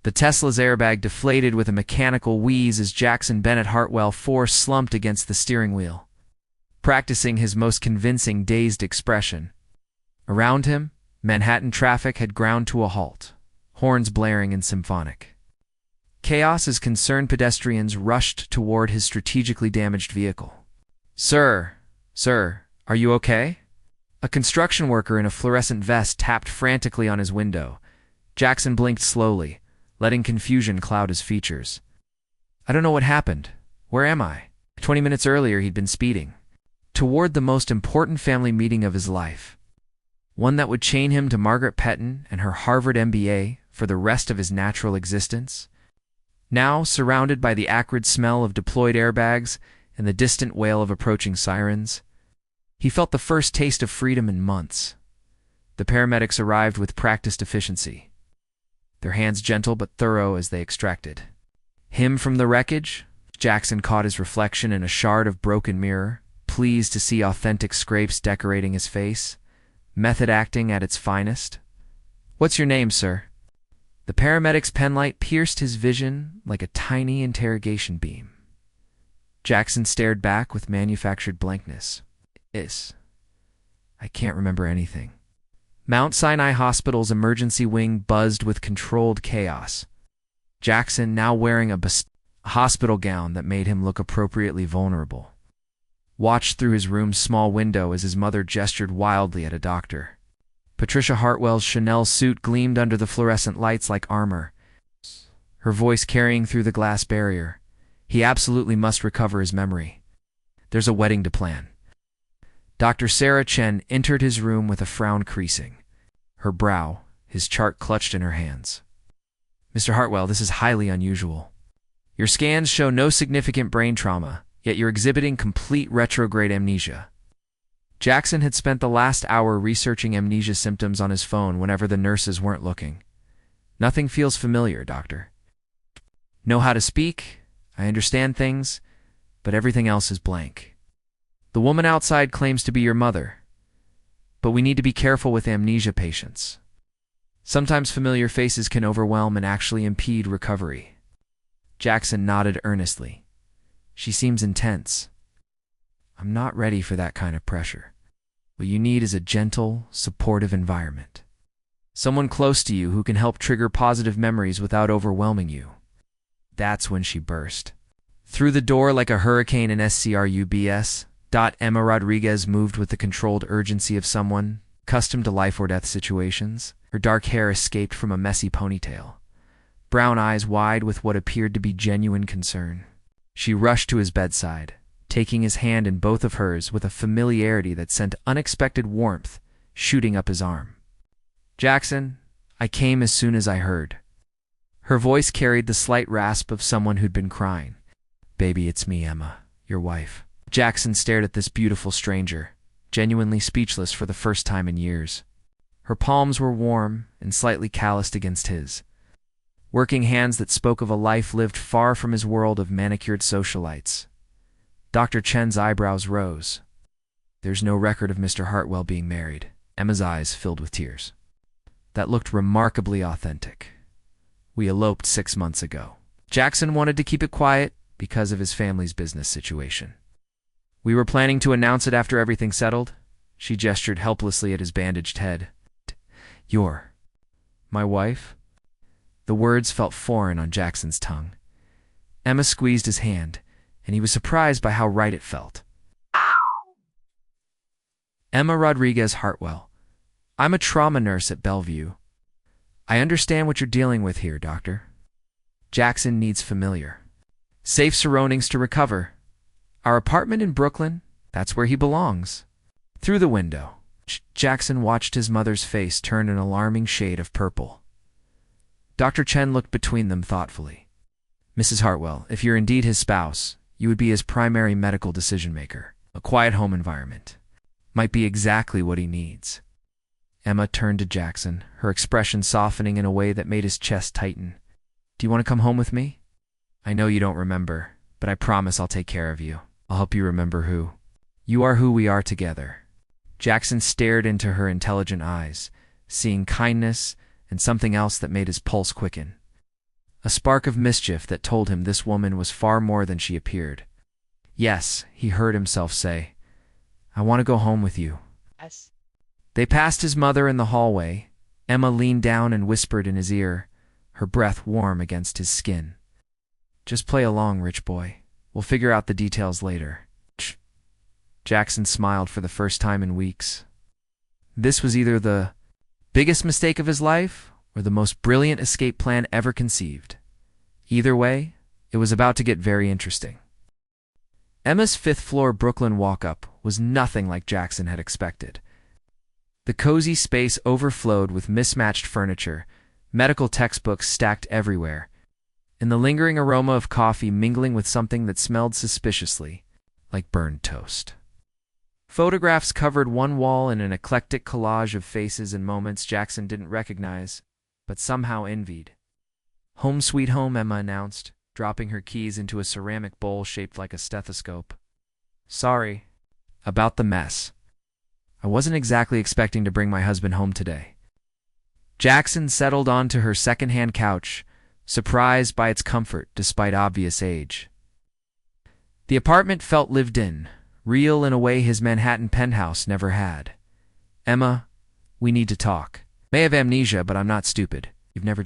The Tesla's airbag deflated with a mechanical wheeze as Bennett Hartwell IV slumped against the steering wheel, practicing his most convincing dazed expression. Around him, Manhattan traffic had ground to a halt, horns blaring in symphonic chaos as concerned pedestrians rushed toward his strategically damaged vehicle. Sir, are you okay?" A construction worker in a fluorescent vest tapped frantically on his window. Jackson blinked slowly, letting confusion cloud his features. "I don't know what happened. Where am I?" 20 minutes earlier, he'd been speeding toward the most important family meeting of his life, one that would chain him to Margaret Petton and her Harvard MBA for the rest of his natural existence. Now, surrounded by the acrid smell of deployed airbags and the distant wail of approaching sirens, he felt the first taste of freedom in months. The paramedics arrived with practiced efficiency, their hands gentle but thorough as they extracted him from the wreckage. Jackson caught his reflection in a shard of broken mirror, pleased to see authentic scrapes decorating his face, method acting at its finest. "What's your name, sir?" The paramedic's penlight pierced his vision like a tiny interrogation beam. Jackson stared back with manufactured blankness. I can't remember anything." Mount Sinai Hospital's emergency wing buzzed with controlled chaos. Jackson, now wearing a hospital gown that made him look appropriately vulnerable, watched through his room's small window as his mother gestured wildly at a doctor. Patricia Hartwell's Chanel suit gleamed under the fluorescent lights like armor, her voice carrying through the glass barrier. He absolutely must recover his memory. There's a wedding to plan. Dr. Sarah Chen entered his room with a frown creasing her brow, his chart clutched in her hands. "Mr. Hartwell, this is highly unusual. Your scans show no significant brain trauma, yet you're exhibiting complete retrograde amnesia." Jackson had spent the last hour researching amnesia symptoms on his phone whenever the nurses weren't looking. "Nothing feels familiar, doctor. Know how to speak, I understand things, but everything else is blank. The woman outside claims to be your mother, but we need to be careful with amnesia patients. Sometimes familiar faces can overwhelm and actually impede recovery." Jackson nodded earnestly. "She seems intense. I'm not ready for that kind of pressure. What you need is a gentle, supportive environment. Someone close to you who can help trigger positive memories without overwhelming you." That's when she burst through the door like a hurricane in SCRUBS. Emma Rodriguez moved with the controlled urgency of someone accustomed to life-or-death situations. Her dark hair escaped from a messy ponytail, brown eyes wide with what appeared to be genuine concern. She rushed to his bedside, taking his hand in both of hers with a familiarity that sent unexpected warmth shooting up his arm. "Jackson, I came as soon as I heard." Her voice carried the slight rasp of someone who'd been crying. "Baby, it's me, Emma, your wife." Jackson stared at this beautiful stranger, genuinely speechless for the first time in years. Her palms were warm and slightly calloused against his, working hands that spoke of a life lived far from his world of manicured socialites. Dr. Chen's eyebrows rose. "There's no record of Mr. Hartwell being married." Emma's eyes filled with tears. "That looked remarkably authentic. We eloped 6 months ago." Jackson wanted to keep it quiet because of his family's business situation. "We were planning to announce it after everything settled." She gestured helplessly at his bandaged head. "You're my wife?" The words felt foreign on Jackson's tongue. Emma squeezed his hand, and he was surprised by how right it felt. "Emma Rodriguez Hartwell. I'm a trauma nurse at Bellevue. I understand what you're dealing with here, doctor. Jackson needs familiar, safe surroundings to recover. Our apartment in Brooklyn, that's where he belongs." Through the window, Jackson watched his mother's face turn an alarming shade of purple. Dr. Chen looked between them thoughtfully. "Mrs. Hartwell, if you're indeed his spouse, you would be his primary medical decision-maker. A quiet home environment might be exactly what he needs." Emma turned to Jackson, her expression softening in a way that made his chest tighten. "Do you want to come home with me? I know you don't remember, but I promise I'll take care of you. I'll help you remember who you are, who we are together." Jackson stared into her intelligent eyes, seeing kindness and something else that made his pulse quicken. a spark of mischief that told him this woman was far more than she appeared. Yes, he heard himself say, I want to go home with you. Yes. They passed his mother in the hallway. Emma leaned down and whispered in his ear, her breath warm against his skin. Just play along, rich boy. We'll figure out the details later. Jackson smiled for the first time in weeks. This was either the biggest mistake of his life or the most brilliant escape plan ever conceived. Either way, it was about to get very interesting. Emma's fifth-floor Brooklyn walk-up was nothing like Jackson had expected. The cozy space overflowed with mismatched furniture, medical textbooks stacked everywhere, and the lingering aroma of coffee mingling with something that smelled suspiciously, like burned toast. Photographs covered one wall in an eclectic collage of faces and moments Jackson didn't recognize, but somehow envied. Home sweet home, Emma announced, dropping her keys into a ceramic bowl shaped like a stethoscope. Sorry about the mess. I wasn't exactly expecting to bring my husband home today. Jackson settled onto her second-hand couch, surprised by its comfort despite obvious age. The apartment felt lived in, real in a way his Manhattan penthouse never had. Emma, we need to talk. May have amnesia, but I'm not stupid. You've never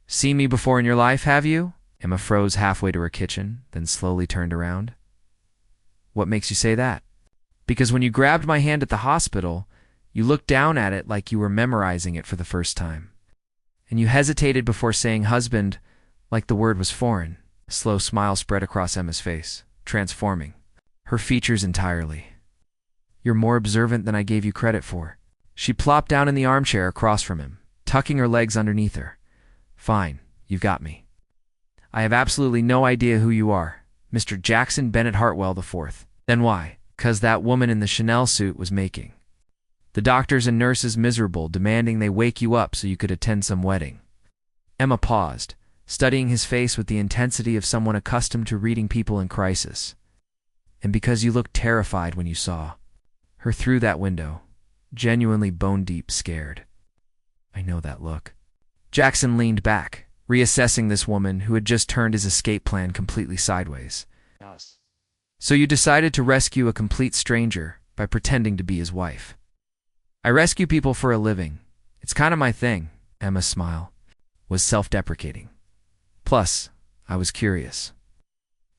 seen me before in your life, have you? Emma froze halfway to her kitchen, then slowly turned around. What makes you say that? Because when you grabbed my hand at the hospital, you looked down at it like you were memorizing it for the first time. And you hesitated before saying husband, like the word was foreign. A slow smile spread across Emma's face, transforming her features entirely. You're more observant than I gave you credit for. She plopped down in the armchair across from him, tucking her legs underneath her. Fine, you've got me. I have absolutely no idea who you are, Mr. Jackson Bennett Hartwell IV. Then why? 'Cause that woman in the Chanel suit was making the doctors and nurses miserable, demanding they wake you up so you could attend some wedding. Emma paused, studying his face with the intensity of someone accustomed to reading people in crisis. And because you looked terrified when you saw her through that window, genuinely bone-deep scared. I know that look. Jackson leaned back, reassessing this woman who had just turned his escape plan completely sideways. Yes. So you decided to rescue a complete stranger by pretending to be his wife. I rescue people for a living. It's kind of my thing. Emma's smile was self-deprecating. Plus, I was curious.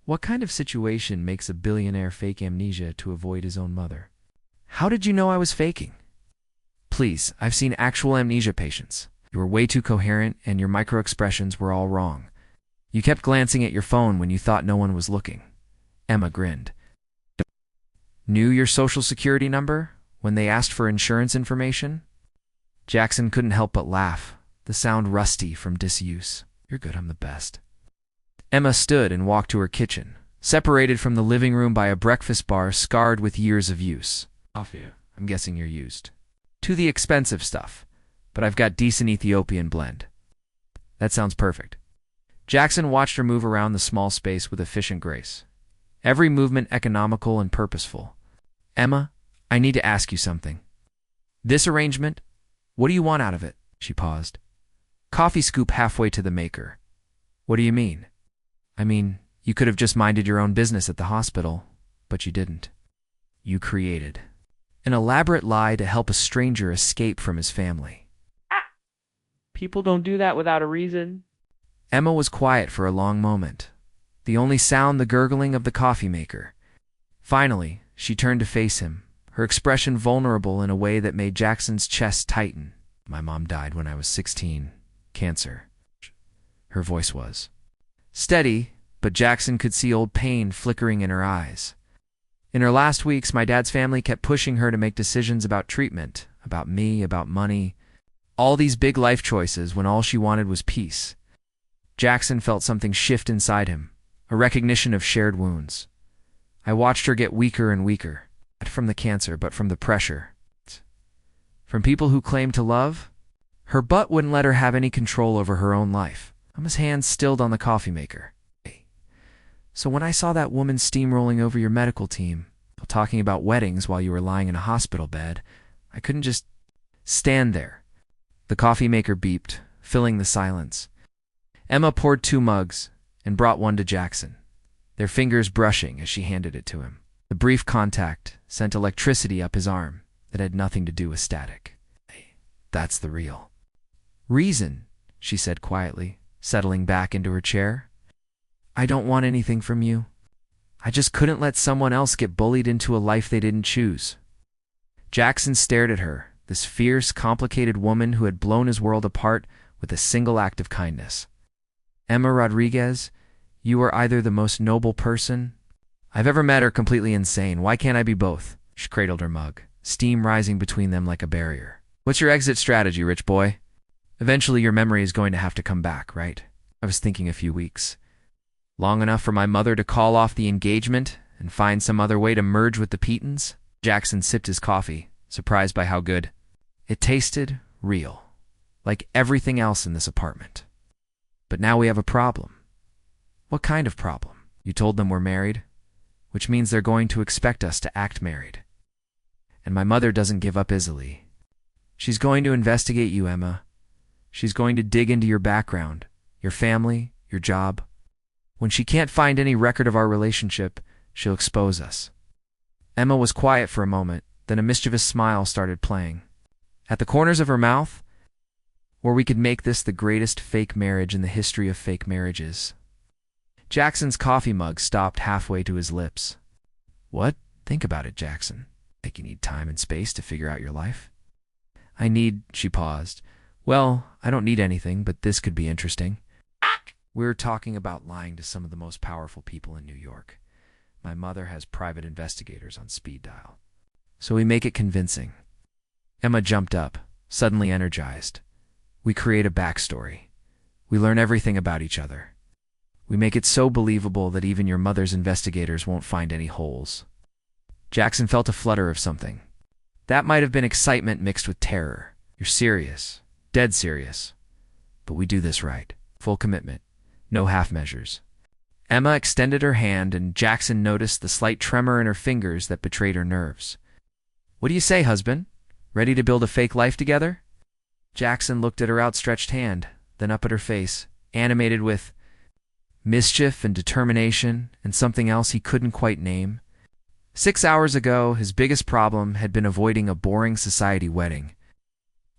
What kind of situation makes a billionaire fake amnesia to avoid his own mother? How did you know I was faking? Please, I've seen actual amnesia patients. You were way too coherent and your micro-expressions were all wrong. You kept glancing at your phone when you thought no one was looking. Emma grinned. Knew your social security number when they asked for insurance information? Jackson couldn't help but laugh, the sound rusty from disuse. You're good, I'm the best. Emma stood and walked to her kitchen, separated from the living room by a breakfast bar scarred with years of use. Coffee. I'm guessing you're used to the expensive stuff, but I've got decent Ethiopian blend. That sounds perfect. Jackson watched her move around the small space with efficient grace, every movement economical and purposeful. Emma, I need to ask you something. This arrangement, what do you want out of it? She paused. Coffee scoop halfway to the maker. What do you mean? I mean, you could have just minded your own business at the hospital, but you didn't. You created an elaborate lie to help a stranger escape from his family. People don't do that without a reason. Emma was quiet for a long moment, the only sound the gurgling of the coffee maker. Finally, she turned to face him, her expression vulnerable in a way that made Jackson's chest tighten. My mom died when I was 16. Cancer. Her voice was steady, but Jackson could see old pain flickering in her eyes. In her last weeks, my dad's family kept pushing her to make decisions about treatment, about me, about money, all these big life choices when all she wanted was peace. Jackson felt something shift inside him, a recognition of shared wounds. I watched her get weaker and weaker, not from the cancer, but from the pressure. From people who claimed to love? Her butt wouldn't let her have any control over her own life. Emma's hands stilled on the coffee maker. So when I saw that woman steamrolling over your medical team, talking about weddings while you were lying in a hospital bed, I couldn't just stand there. The coffee maker beeped, filling the silence. Emma poured 2 mugs and brought one to Jackson, their fingers brushing as she handed it to him. The brief contact sent electricity up his arm that had nothing to do with static. That's the real reason, she said quietly, settling back into her chair. I don't want anything from you. I just couldn't let someone else get bullied into a life they didn't choose. Jackson stared at her, this fierce, complicated woman who had blown his world apart with a single act of kindness. Emma Rodriguez, you are either the most noble person I've ever met or completely insane. Why can't I be both? She cradled her mug, steam rising between them like a barrier. What's your exit strategy, rich boy? Eventually your memory is going to have to come back, right? I was thinking a few weeks. Long enough for my mother to call off the engagement and find some other way to merge with the Petons? Jackson sipped his coffee, surprised by how good it tasted. Real, like everything else in this apartment. But now we have a problem. What kind of problem? You told them we're married, which means they're going to expect us to act married. And my mother doesn't give up easily. She's going to investigate you, Emma. She's going to dig into your background, your family, your job. When she can't find any record of our relationship, she'll expose us. Emma was quiet for a moment, then a mischievous smile started playing at the corners of her mouth. Or we could make this the greatest fake marriage in the history of fake marriages. Jackson's coffee mug stopped halfway to his lips. What? Think about it, Jackson. Think you need time and space to figure out your life? I need, she paused. Well, I don't need anything, but this could be interesting. We're talking about lying to some of the most powerful people in New York. My mother has private investigators on speed dial. So we make it convincing. Emma jumped up, suddenly energized. We create a backstory. We learn everything about each other. We make it so believable that even your mother's investigators won't find any holes. Jackson felt a flutter of something. That might have been excitement mixed with terror. You're serious. Dead serious. But we do this right. Full commitment. No half measures. Emma extended her hand, and Jackson noticed the slight tremor in her fingers that betrayed her nerves. What do you say, husband? Ready to build a fake life together? Jackson looked at her outstretched hand, then up at her face, animated with mischief and determination and something else he couldn't quite name. 6 hours ago, his biggest problem had been avoiding a boring society wedding.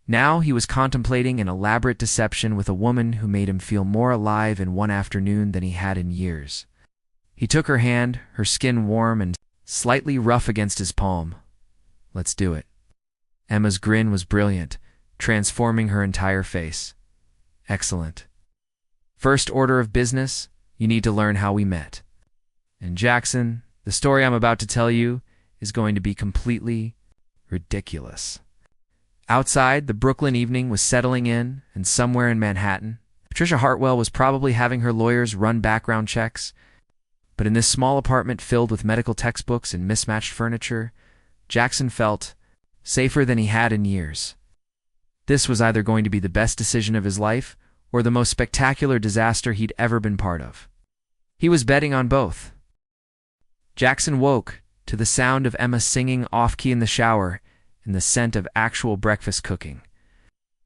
Now he was contemplating an elaborate deception with a woman who made him feel more alive in one afternoon than he had in years. He took her hand, her skin warm and slightly rough against his palm. Let's do it. Emma's grin was brilliant, transforming her entire face. Excellent. First order of business, you need to learn how we met. And Jackson, the story I'm about to tell you is going to be completely ridiculous. Outside, the Brooklyn evening was settling in, and somewhere in Manhattan, Patricia Hartwell was probably having her lawyers run background checks. But in this small apartment filled with medical textbooks and mismatched furniture, Jackson felt safer than he had in years. This was either going to be the best decision of his life or the most spectacular disaster he'd ever been part of. He was betting on both. Jackson woke to the sound of Emma singing off-key in the shower and the scent of actual breakfast cooking.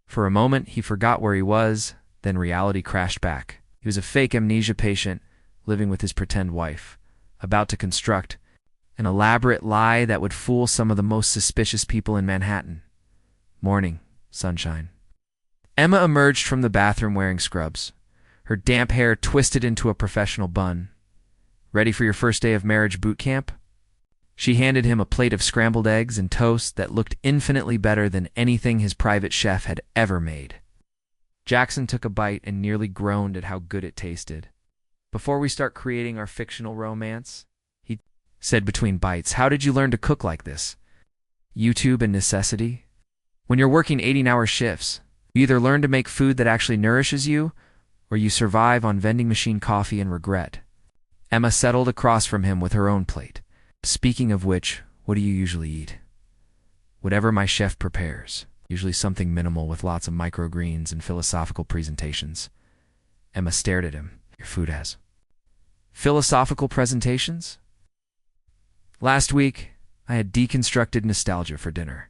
For a moment, he forgot where he was, then reality crashed back. He was a fake amnesia patient living with his pretend wife, about to construct an elaborate lie that would fool some of the most suspicious people in Manhattan. Morning, sunshine. Emma emerged from the bathroom wearing scrubs, her damp hair twisted into a professional bun. Ready for your first day of marriage boot camp? She handed him a plate of scrambled eggs and toast that looked infinitely better than anything his private chef had ever made. Jackson took a bite and nearly groaned at how good it tasted. Before we start creating our fictional romance, he said between bites, how did you learn to cook like this? YouTube and necessity? When you're working 18-hour shifts, you either learn to make food that actually nourishes you, or you survive on vending machine coffee and regret. Emma settled across from him with her own plate. Speaking of which, what do you usually eat? Whatever my chef prepares, usually something minimal with lots of microgreens and philosophical presentations. Emma stared at him. Your food has philosophical presentations? Last week, I had deconstructed nostalgia for dinner.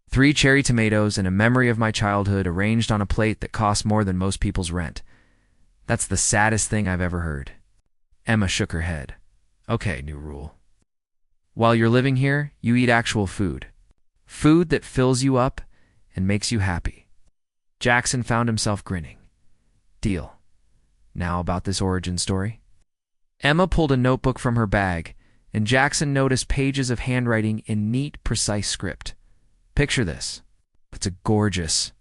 3 cherry tomatoes and a memory of my childhood arranged on a plate that cost more than most people's rent. That's the saddest thing I've ever heard. Emma shook her head. Okay, new rule. While you're living here, you eat actual food. Food that fills you up and makes you happy. Jackson found himself grinning. Deal. Now about this origin story. Emma pulled a notebook from her bag, and Jackson noticed pages of handwriting in neat, precise script. Picture this. It's a gorgeous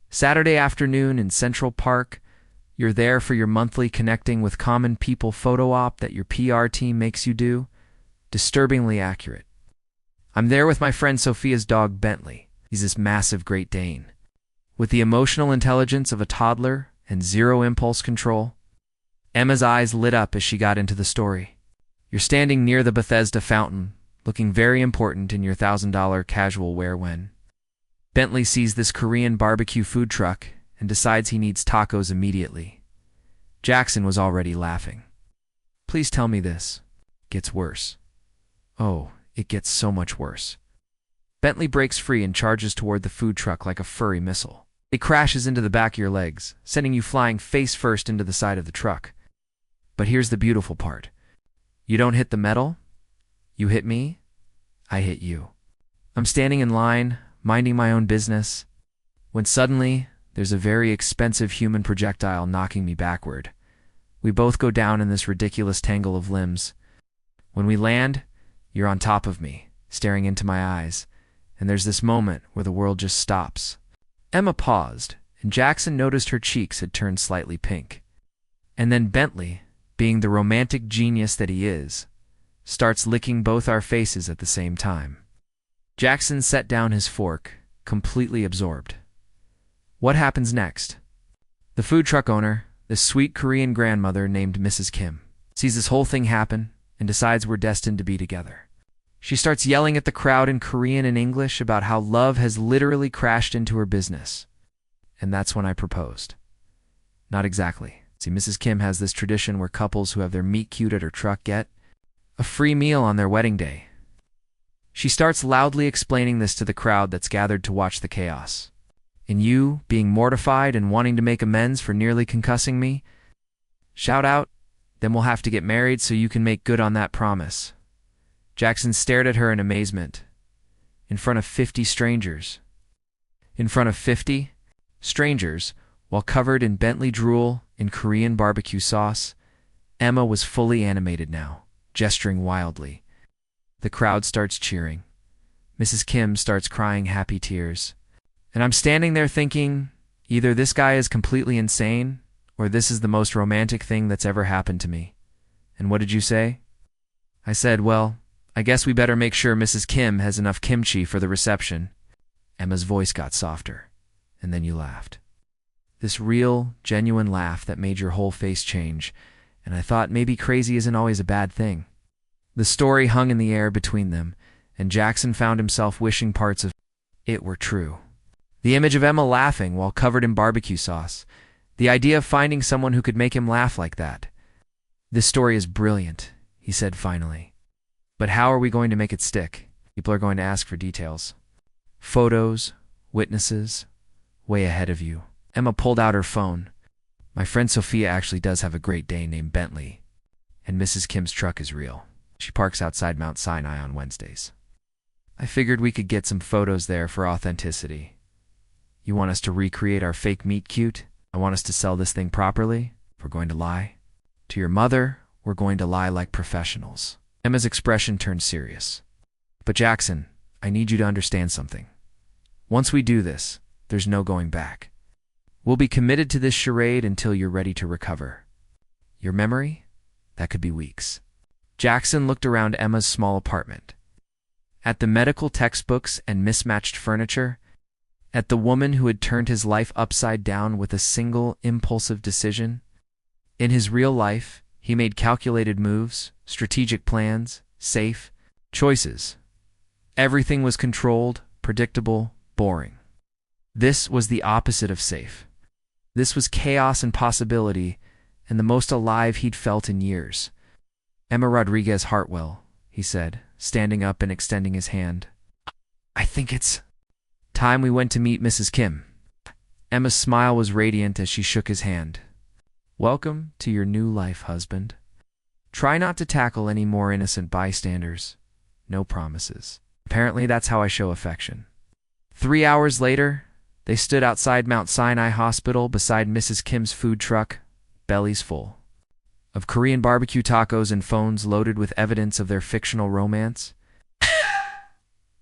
Saturday afternoon in Central Park. You're there for your monthly Connecting with Common People photo op that your PR team makes you do. Disturbingly accurate. I'm there with my friend Sophia's dog Bentley. He's this massive Great Dane. With the emotional intelligence of a toddler and zero impulse control. Emma's eyes lit up as she got into the story. You're standing near the Bethesda fountain, looking very important in your $1,000 casual wear when Bentley sees this Korean barbecue food truck and decides he needs tacos immediately. Jackson was already laughing. Please tell me this gets worse. Oh, it gets so much worse. Bentley breaks free and charges toward the food truck like a furry missile. It crashes into the back of your legs, sending you flying face first into the side of the truck. But here's the beautiful part. You don't hit the metal. You hit me. I hit you. I'm standing in line, minding my own business, when suddenly there's a very expensive human projectile knocking me backward. We both go down in this ridiculous tangle of limbs. When we land, you're on top of me, staring into my eyes, and there's this moment where the world just stops. Emma paused, and Jackson noticed her cheeks had turned slightly pink. And then Bentley, being the romantic genius that he is, starts licking both our faces at the same time. Jackson set down his fork, completely absorbed. What happens next? The food truck owner, this sweet Korean grandmother named Mrs. Kim, sees this whole thing happen and decides we're destined to be together. She starts yelling at the crowd in Korean and English about how love has literally crashed into her business. And that's when I proposed. Not exactly. See, Mrs. Kim has this tradition where couples who have their meet cute at her truck get a free meal on their wedding day. She starts loudly explaining this to the crowd that's gathered to watch the chaos. And you, being mortified and wanting to make amends for nearly concussing me, shout out, then we'll have to get married so you can make good on that promise. Jackson stared at her in amazement. In front of 50 strangers. In front of 50 strangers, while covered in Bentley drool and Korean barbecue sauce, Emma was fully animated now, gesturing wildly. The crowd starts cheering. Mrs. Kim starts crying happy tears. And I'm standing there thinking, either this guy is completely insane, or this is the most romantic thing that's ever happened to me. And what did you say? I said, well, I guess we better make sure Mrs. Kim has enough kimchi for the reception. Emma's voice got softer, and then you laughed. This real, genuine laugh that made your whole face change, and I thought maybe crazy isn't always a bad thing. The story hung in the air between them, and Jackson found himself wishing parts of it were true. The image of Emma laughing while covered in barbecue sauce. The idea of finding someone who could make him laugh like that. This story is brilliant, he said finally. But how are we going to make it stick? People are going to ask for details. Photos, witnesses, way ahead of you. Emma pulled out her phone. My friend Sophia actually does have a Great Dane named Bentley, and Mrs. Kim's truck is real. She parks outside Mount Sinai on Wednesdays. I figured we could get some photos there for authenticity. You want us to recreate our fake meet cute? I want us to sell this thing properly? If we're going to lie to your mother, we're going to lie like professionals. Emma's expression turned serious. But Jackson, I need you to understand something. Once we do this, there's no going back. We'll be committed to this charade until you're ready to recover. Your memory? That could be weeks. Jackson looked around Emma's small apartment. At the medical textbooks and mismatched furniture, at the woman who had turned his life upside down with a single impulsive decision. In his real life, he made calculated moves, strategic plans, safe choices. Everything was controlled, predictable, boring. This was the opposite of safe. This was chaos and possibility, and the most alive he'd felt in years. Emma Rodriguez Hartwell, he said, standing up and extending his hand. I think it's time we went to meet Mrs. Kim. Emma's smile was radiant as she shook his hand. Welcome to your new life, husband. Try not to tackle any more innocent bystanders. No promises. Apparently, that's how I show affection. 3 hours later, they stood outside Mount Sinai Hospital beside Mrs. Kim's food truck, bellies full of Korean barbecue tacos and phones loaded with evidence of their fictional romance.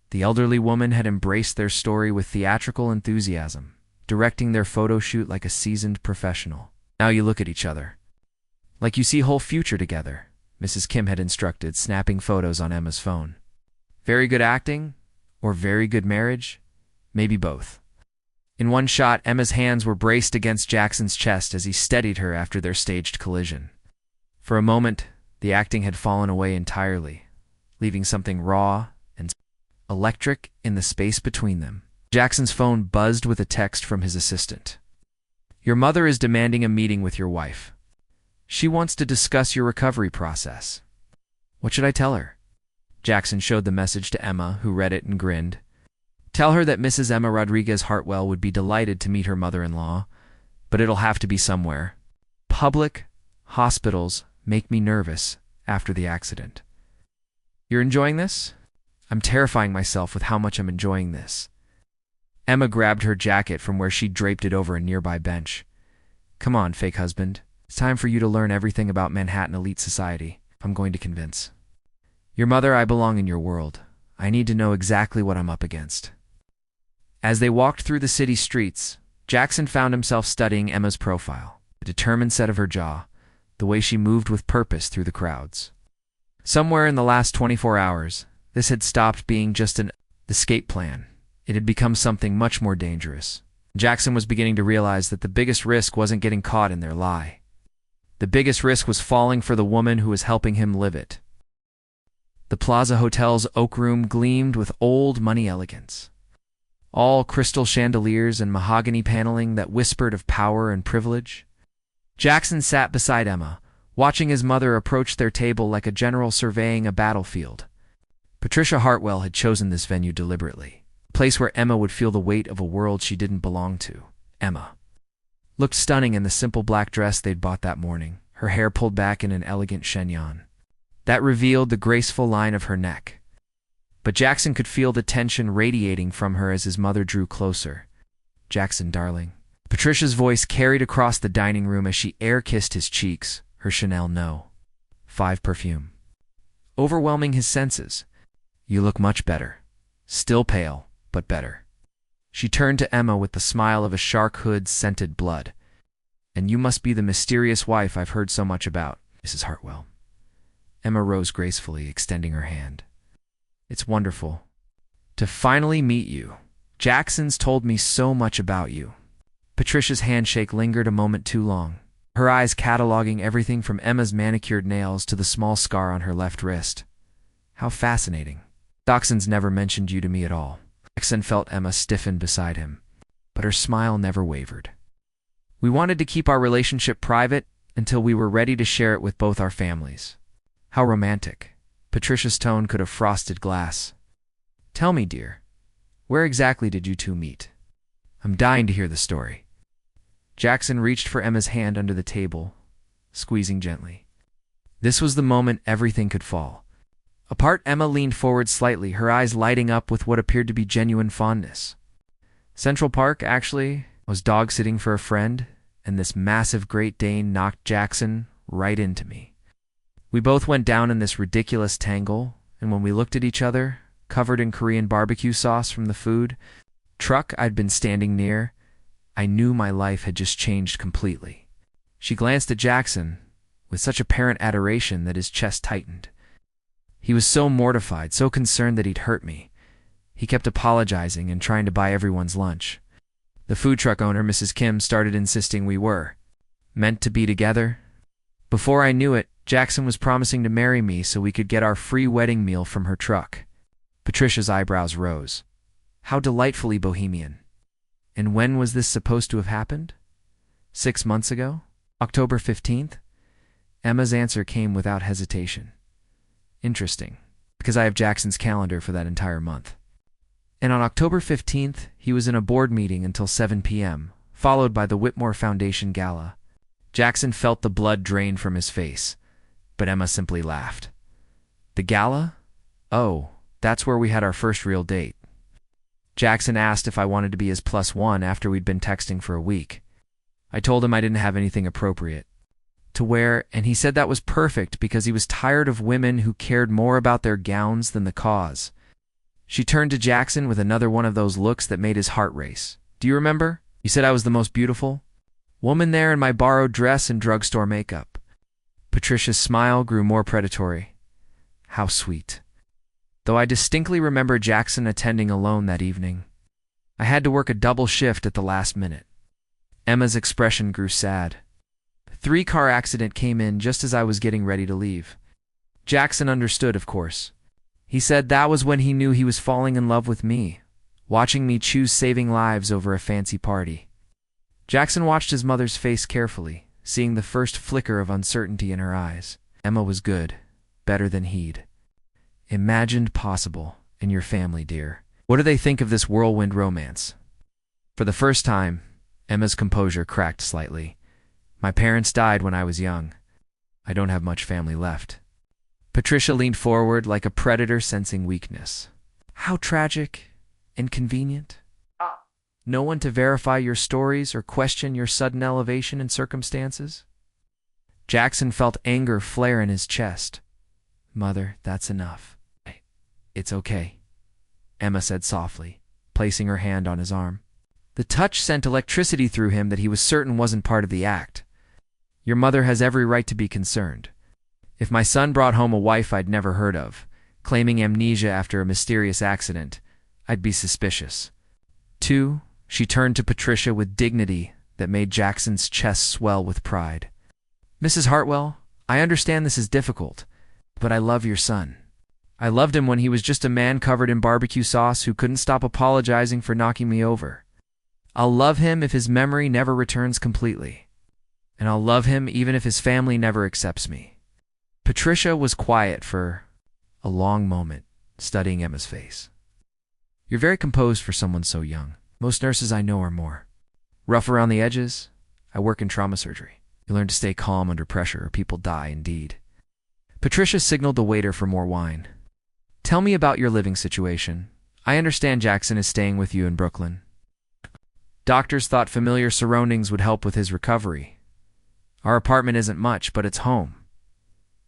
The elderly woman had embraced their story with theatrical enthusiasm, directing their photo shoot like a seasoned professional. Now you look at each other. Like you see whole future together, Mrs. Kim had instructed, snapping photos on Emma's phone. Very good acting? Or very good marriage? Maybe both. In one shot, Emma's hands were braced against Jackson's chest as he steadied her after their staged collision. For a moment, the acting had fallen away entirely, leaving something raw and electric in the space between them. Jackson's phone buzzed with a text from his assistant. Your mother is demanding a meeting with your wife. She wants to discuss your recovery process. What should I tell her? Jackson showed the message to Emma, who read it and grinned. Tell her that Mrs. Emma Rodriguez Hartwell would be delighted to meet her mother-in-law, but it'll have to be somewhere. Public hospitals make me nervous after the accident. You're enjoying this? I'm terrifying myself with how much I'm enjoying this. Emma grabbed her jacket from where she'd draped it over a nearby bench. Come on, fake husband. It's time for you to learn everything about Manhattan elite society. I'm going to convince. Your mother, I belong in your world. I need to know exactly what I'm up against. As they walked through the city streets, Jackson found himself studying Emma's profile, the determined set of her jaw, the way she moved with purpose through the crowds. Somewhere in the last 24 hours, this had stopped being just an escape plan. It had become something much more dangerous. Jackson was beginning to realize that the biggest risk wasn't getting caught in their lie. The biggest risk was falling for the woman who was helping him live it. The Plaza Hotel's oak room gleamed with old money elegance. All crystal chandeliers and mahogany paneling that whispered of power and privilege. Jackson sat beside Emma, watching his mother approach their table like a general surveying a battlefield. Patricia Hartwell had chosen this venue deliberately, a place where Emma would feel the weight of a world she didn't belong to. Emma looked stunning in the simple black dress they'd bought that morning, her hair pulled back in an elegant chignon. That revealed the graceful line of her neck. But Jackson could feel the tension radiating from her as his mother drew closer. Jackson, darling. Patricia's voice carried across the dining room as she air-kissed his cheeks, her Chanel No. 5 perfume. Overwhelming his senses. You look much better. Still pale, but better. She turned to Emma with the smile of a shark hood's scented blood. And you must be the mysterious wife I've heard so much about, Mrs. Hartwell. Emma rose gracefully, extending her hand. It's wonderful to finally meet you. Jackson's told me so much about you. Patricia's handshake lingered a moment too long, her eyes cataloging everything from Emma's manicured nails to the small scar on her left wrist. How fascinating. Jackson's never mentioned you to me at all. Jackson felt Emma stiffen beside him, but her smile never wavered. We wanted to keep our relationship private until we were ready to share it with both our families. How romantic. Patricia's tone could have frosted glass. Tell me, dear, where exactly did you two meet? I'm dying to hear the story. Jackson reached for Emma's hand under the table, squeezing gently. This was the moment everything could fall. Apart, Emma leaned forward slightly, her eyes lighting up with what appeared to be genuine fondness. Central Park, actually. I was dog-sitting for a friend, and this massive Great Dane knocked Jackson right into me. We both went down in this ridiculous tangle, and when we looked at each other, covered in Korean barbecue sauce from the food truck I'd been standing near, I knew my life had just changed completely. She glanced at Jackson with such apparent adoration that his chest tightened. He was so mortified, so concerned that he'd hurt me. He kept apologizing and trying to buy everyone's lunch. The food truck owner, Mrs. Kim, started insisting we were meant to be together. Before I knew it, Jackson was promising to marry me so we could get our free wedding meal from her truck. Patricia's eyebrows rose. How delightfully bohemian. And when was this supposed to have happened? 6 months ago? October 15th? Emma's answer came without hesitation. Interesting, because I have Jackson's calendar for that entire month. And on October 15th, he was in a board meeting until 7 p.m., followed by the Whitmore Foundation Gala. Jackson felt the blood drain from his face, but Emma simply laughed. The gala? Oh, that's where we had our first real date. Jackson asked if I wanted to be his +1 after we'd been texting for a week. I told him I didn't have anything appropriate to wear, and he said that was perfect because he was tired of women who cared more about their gowns than the cause. She turned to Jackson with another one of those looks that made his heart race. Do you remember? You said I was the most beautiful woman there in my borrowed dress and drugstore makeup. Patricia's smile grew more predatory. How sweet. Though I distinctly remember Jackson attending alone that evening. I had to work a double shift at the last minute. Emma's expression grew sad. A 3-car accident came in just as I was getting ready to leave. Jackson understood, of course. He said that was when he knew he was falling in love with me, watching me choose saving lives over a fancy party. Jackson watched his mother's face carefully, seeing the first flicker of uncertainty in her eyes. Emma was good, better than he'd imagined possible in your family, dear. What do they think of this whirlwind romance? For the first time, Emma's composure cracked slightly. My parents died when I was young. I don't have much family left. Patricia leaned forward like a predator sensing weakness. How tragic and convenient. No one to verify your stories or question your sudden elevation in circumstances? Jackson felt anger flare in his chest. Mother, that's enough. It's okay, Emma said softly, placing her hand on his arm. The touch sent electricity through him that he was certain wasn't part of the act. Your mother has every right to be concerned. If my son brought home a wife I'd never heard of, claiming amnesia after a mysterious accident, I'd be suspicious. 2, she turned to Patricia with dignity that made Jackson's chest swell with pride. Mrs. Hartwell, I understand this is difficult, but I love your son. I loved him when he was just a man covered in barbecue sauce who couldn't stop apologizing for knocking me over. I'll love him if his memory never returns completely. And I'll love him even if his family never accepts me. Patricia was quiet for a long moment, studying Emma's face. You're very composed for someone so young. Most nurses I know are more rough around the edges. I work in trauma surgery. You learn to stay calm under pressure or people die indeed. Patricia signaled the waiter for more wine. Tell me about your living situation. I understand Jackson is staying with you in Brooklyn. Doctors thought familiar surroundings would help with his recovery. Our apartment isn't much, but it's home.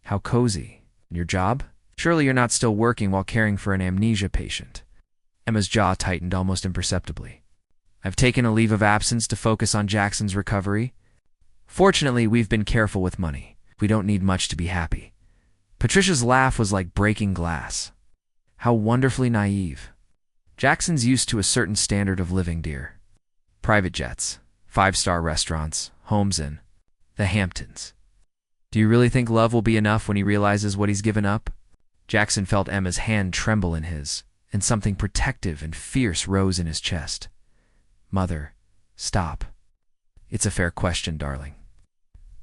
How cozy. Your job? Surely you're not still working while caring for an amnesia patient. Emma's jaw tightened almost imperceptibly. I've taken a leave of absence to focus on Jackson's recovery. Fortunately, we've been careful with money. We don't need much to be happy. Patricia's laugh was like breaking glass. How wonderfully naive. Jackson's used to a certain standard of living, dear. Private jets, 5-star restaurants, homes in the Hamptons. Do you really think love will be enough when he realizes what he's given up? Jackson felt Emma's hand tremble in his, and something protective and fierce rose in his chest. Mother, stop. It's a fair question, darling.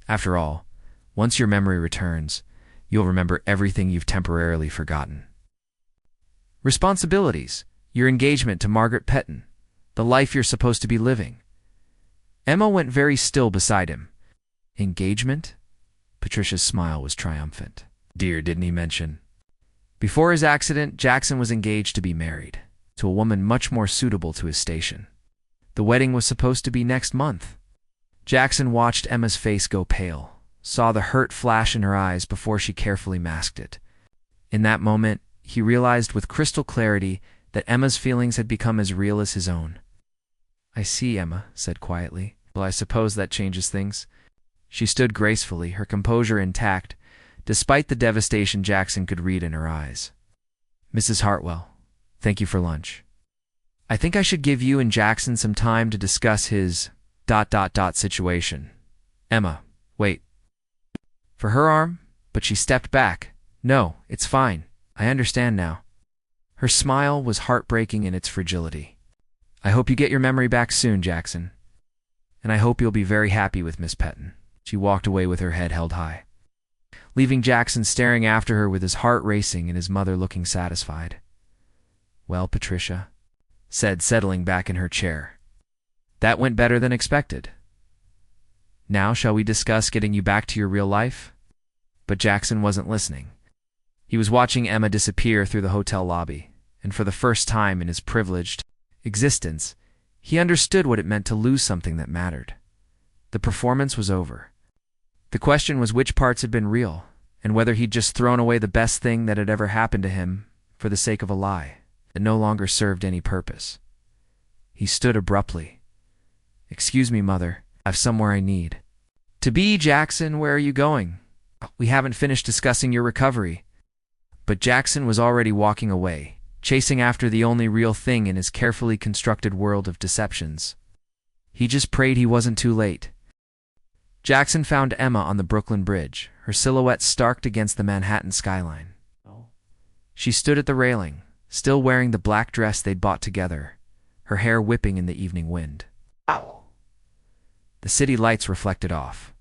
After all, once your memory returns, you'll remember everything you've temporarily forgotten. Responsibilities, your engagement to Margaret Petton, the life you're supposed to be living. Emma went very still beside him. Engagement? Patricia's smile was triumphant. Dear, didn't he mention? Before his accident, Jackson was engaged to be married, to a woman much more suitable to his station. The wedding was supposed to be next month. Jackson watched Emma's face go pale, saw the hurt flash in her eyes before she carefully masked it. In that moment, he realized with crystal clarity that Emma's feelings had become as real as his own. I see, Emma said quietly. Well, I suppose that changes things. She stood gracefully, her composure intact, despite the devastation Jackson could read in her eyes. Mrs. Hartwell, thank you for lunch. I think I should give you and Jackson some time to discuss his ... situation. Emma, wait. For her arm, but she stepped back. No, it's fine. I understand now. Her smile was heartbreaking in its fragility. I hope you get your memory back soon, Jackson. And I hope you'll be very happy with Miss Petton. She walked away with her head held high, leaving Jackson staring after her with his heart racing and his mother looking satisfied. Well, Patricia, said, settling back in her chair. That went better than expected. Now shall we discuss getting you back to your real life? But Jackson wasn't listening. He was watching Emma disappear through the hotel lobby, and for the first time in his privileged existence, he understood what it meant to lose something that mattered. The performance was over. The question was which parts had been real, and whether he'd just thrown away the best thing that had ever happened to him for the sake of a lie that no longer served any purpose. He stood abruptly. "Excuse me, Mother. I've somewhere I need." "To be, Jackson, where are you going? We haven't finished discussing your recovery." But Jackson was already walking away, chasing after the only real thing in his carefully constructed world of deceptions. He just prayed he wasn't too late. Jackson found Emma on the Brooklyn Bridge, her silhouette starked against the Manhattan skyline. She stood at the railing, still wearing the black dress they'd bought together, her hair whipping in the evening wind. Ow. The city lights reflected off,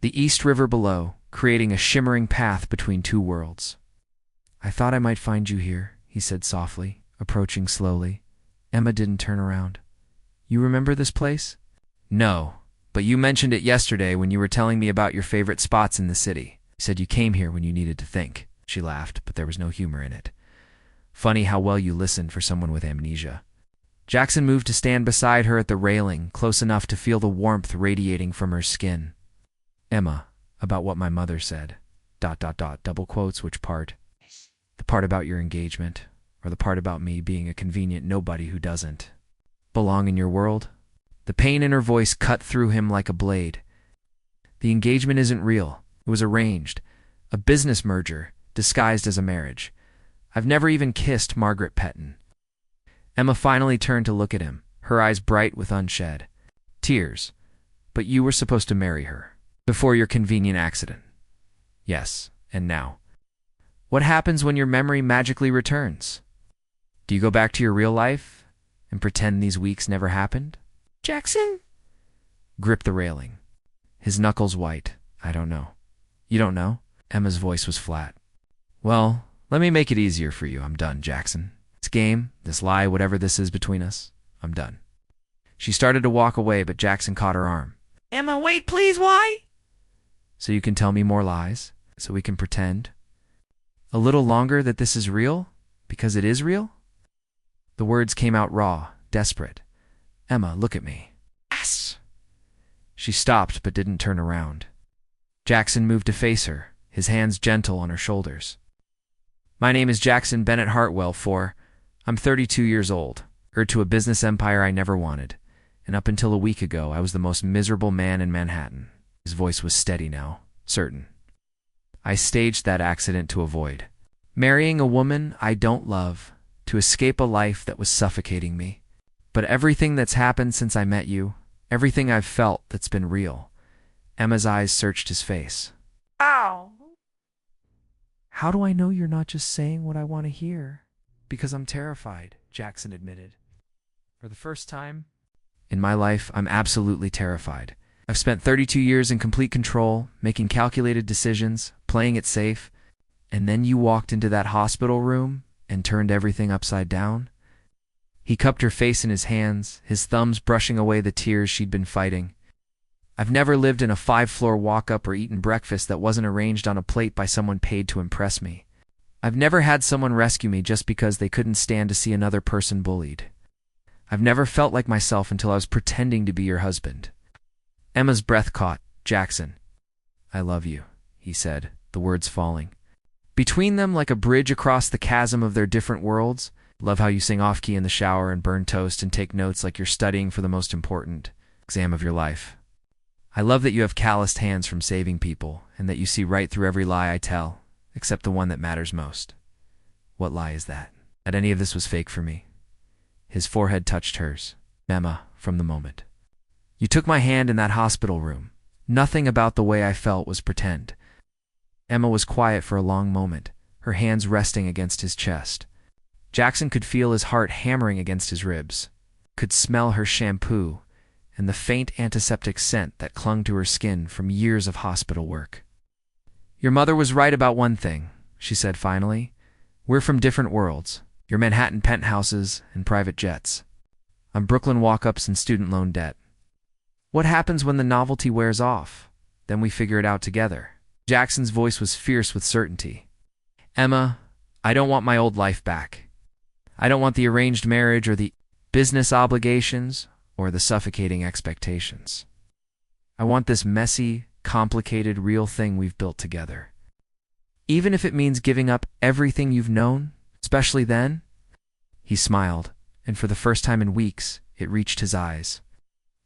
the East River below, creating a shimmering path between two worlds. "I thought I might find you here," he said softly, approaching slowly. Emma didn't turn around. "You remember this place?" "No, but you mentioned it yesterday when you were telling me about your favorite spots in the city. You said you came here when you needed to think." She laughed, but there was no humor in it. "Funny how well you listened for someone with amnesia." Jackson moved to stand beside her at the railing, close enough to feel the warmth radiating from her skin. "Emma, about what my mother said. ... double quotes, which part? The part about your engagement, or the part about me being a convenient nobody who doesn't belong in your world?" The pain in her voice cut through him like a blade. "The engagement isn't real. It was arranged. A business merger, disguised as a marriage. I've never even kissed Margaret Petton." Emma finally turned to look at him, her eyes bright with unshed tears. "But you were supposed to marry her before your convenient accident." "Yes, and now? What happens when your memory magically returns? Do you go back to your real life and pretend these weeks never happened?" Jackson gripped the railing, his knuckles white. "I don't know." "You don't know?" Emma's voice was flat. "Well, let me make it easier for you. I'm done, Jackson. This game, this lie, whatever this is between us, I'm done." She started to walk away, but Jackson caught her arm. "Emma, wait, please, why?" "So you can tell me more lies? So we can pretend a little longer that this is real? Because it is real?" The words came out raw, desperate. "Emma, look at me." "Yes." She stopped but didn't turn around. Jackson moved to face her, his hands gentle on her shoulders. "My name is Jackson Bennett Hartwell IV. I'm 32 years old, heir to a business empire I never wanted, and up until a week ago I was the most miserable man in Manhattan." His voice was steady now, certain. "I staged that accident to avoid marrying a woman I don't love, to escape a life that was suffocating me. But everything that's happened since I met you, everything I've felt that's been real." Emma's eyes searched his face. Ow. "How do I know you're not just saying what I want to hear?" "Because I'm terrified," Jackson admitted. "For the first time in my life, I'm absolutely terrified. I've spent 32 years in complete control, making calculated decisions, playing it safe, and then you walked into that hospital room and turned everything upside down." He cupped her face in his hands, his thumbs brushing away the tears she'd been fighting. "I've never lived in a 5-floor walk-up or eaten breakfast that wasn't arranged on a plate by someone paid to impress me. I've never had someone rescue me just because they couldn't stand to see another person bullied. I've never felt like myself until I was pretending to be your husband." Emma's breath caught. "Jackson, I love you," he said, the words falling. Between them, like a bridge across the chasm of their different worlds. "Love how you sing off-key in the shower and burn toast and take notes like you're studying for the most important exam of your life. I love that you have calloused hands from saving people, and that you see right through every lie I tell, except the one that matters most." "What lie is that?" "That any of this was fake for me." His forehead touched hers. "Emma, from the moment you took my hand in that hospital room, nothing about the way I felt was pretend." Emma was quiet for a long moment, her hands resting against his chest. Jackson could feel his heart hammering against his ribs, could smell her shampoo and the faint antiseptic scent that clung to her skin from years of hospital work. "Your mother was right about one thing," she said finally. "We're from different worlds. Your Manhattan penthouses and private jets. I'm Brooklyn walk-ups and student loan debt." What happens when the novelty wears off? Then we figure it out together. Jackson's voice was fierce with certainty. Emma, I don't want my old life back. I don't want the arranged marriage or the business obligations or the suffocating expectations. I want this messy, complicated, real thing we've built together. Even if it means giving up everything you've known, especially then. He smiled, and for the first time in weeks, it reached his eyes.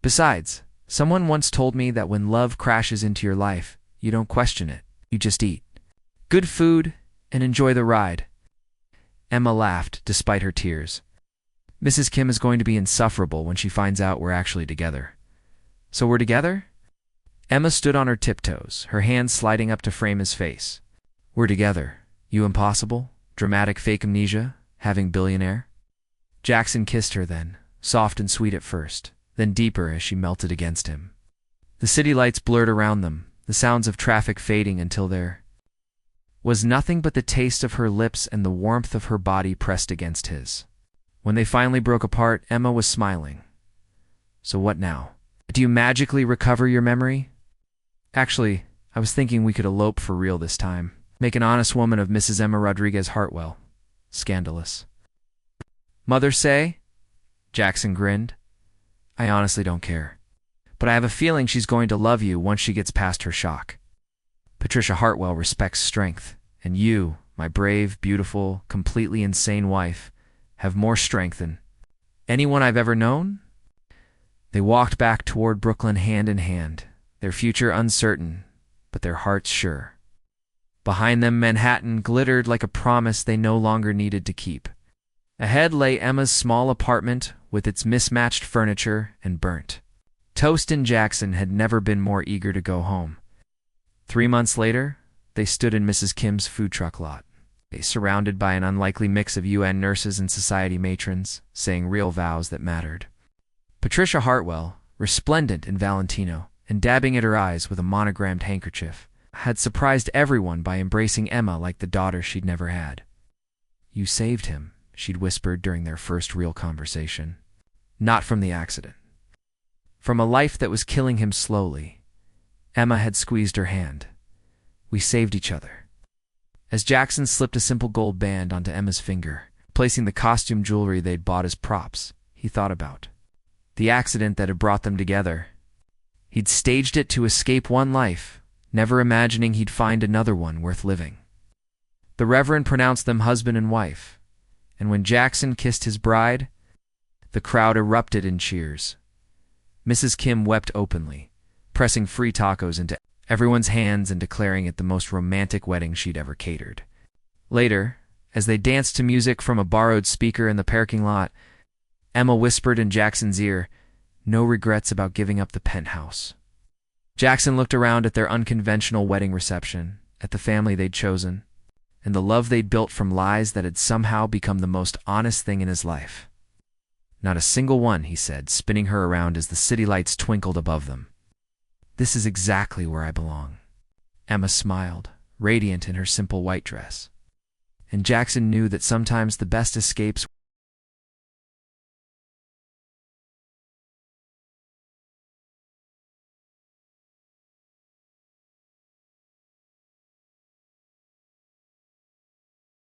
Besides, someone once told me that when love crashes into your life, you don't question it, you just eat good food and enjoy the ride. Emma laughed despite her tears. Mrs. Kim is going to be insufferable when she finds out we're actually together. So we're together? Emma stood on her tiptoes, her hands sliding up to frame his face. We're together. You impossible? Dramatic fake amnesia? Having billionaire? Jackson kissed her then, soft and sweet at first, then deeper as she melted against him. The city lights blurred around them, the sounds of traffic fading until there was nothing but the taste of her lips and the warmth of her body pressed against his. When they finally broke apart, Emma was smiling. So what now? Do you magically recover your memory? Actually, I was thinking we could elope for real this time. Make an honest woman of Mrs. Emma Rodriguez Hartwell. Scandalous. Mother say? Jackson grinned. I honestly don't care. But I have a feeling she's going to love you once she gets past her shock. Patricia Hartwell respects strength, and you, my brave, beautiful, completely insane wife, have more strength than anyone I've ever known? They walked back toward Brooklyn hand in hand, their future uncertain, but their hearts sure. Behind them, Manhattan glittered like a promise they no longer needed to keep. Ahead lay Emma's small apartment with its mismatched furniture and burnt toast, and Jackson had never been more eager to go home. 3 months later, they stood in Mrs. Kim's food truck lot, surrounded by an unlikely mix of UN nurses and society matrons, saying real vows that mattered. Patricia Hartwell, resplendent in Valentino and dabbing at her eyes with a monogrammed handkerchief, had surprised everyone by embracing Emma like the daughter she'd never had. You saved him, she'd whispered during their first real conversation. Not from the accident. From a life that was killing him slowly. Emma had squeezed her hand. We saved each other. As Jackson slipped a simple gold band onto Emma's finger, placing the costume jewelry they'd bought as props, he thought about the accident that had brought them together. He'd staged it to escape one life, never imagining he'd find another one worth living. The Reverend pronounced them husband and wife, and when Jackson kissed his bride, the crowd erupted in cheers. Mrs. Kim wept openly, pressing free tacos into everyone's hands and declaring it the most romantic wedding she'd ever catered. Later, as they danced to music from a borrowed speaker in the parking lot, Emma whispered in Jackson's ear, no regrets about giving up the penthouse. Jackson looked around at their unconventional wedding reception, at the family they'd chosen, and the love they'd built from lies that had somehow become the most honest thing in his life. Not a single one, he said, spinning her around as the city lights twinkled above them. This is exactly where I belong. Emma smiled, radiant in her simple white dress. And Jackson knew that sometimes the best escapes